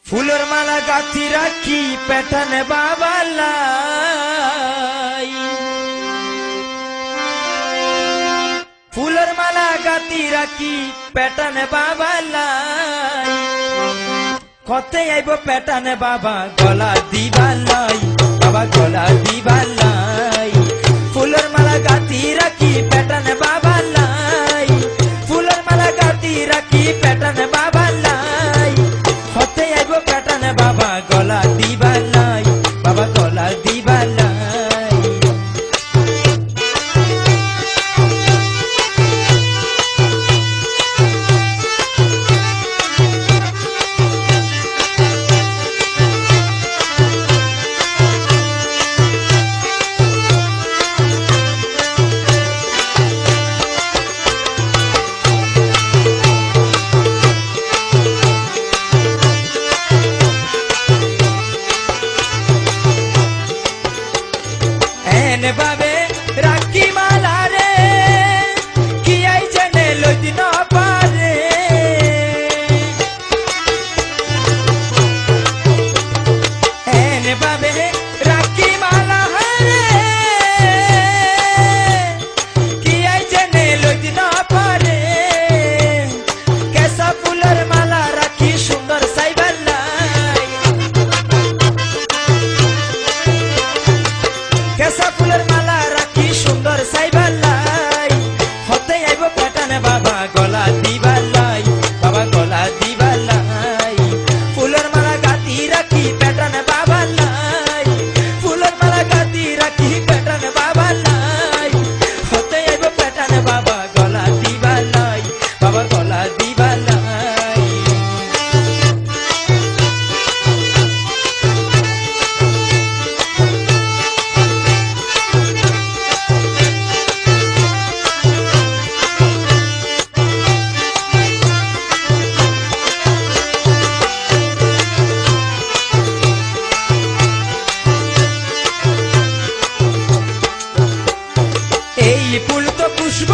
ফুলের মালা গাঁথি রাখি পেটানে বাবালাই, ফুলের মালা গাঁথি রাখি পেটানে বাবালাই, কতে আইব পেটানে বাবা গলা দিবালাই, বাবা গলা দিবালাই। ফুলের মালা গাঁথি রাখি পেটানে বাবালাই, ফুলের মালা গাঁথি রাখি পেটানে বাবালাই, কতে আইব পেটানে বাবা গলা দিবালাই, বাবা গলা দিবালাই। বাবে রাখি মালা রে কি আই জেনে লইতে না পারে, এনে বাবে রাখি মালা রে কি আই জেনে লইতে না পারে, কেসা ফুলের মালা রাখি সুন্দর সাইবালাই, কেসা ফুলের মালা রাখি সুন্দর সাইবালাই, হতে আইব পেটানে বাবা গলা দিবালাই, বাবা গলা দিবালাই। ফুলের মালা গাঁথি রাখি পেটানে বাবালাই, ফুলের মালা গাঁথি রাখি পেটানে বাবালাই, হতে আইব পেটানে বাবা গলা দিবালাই, বাবা গলা দিবালাই। এই ফুল তো পুষ্প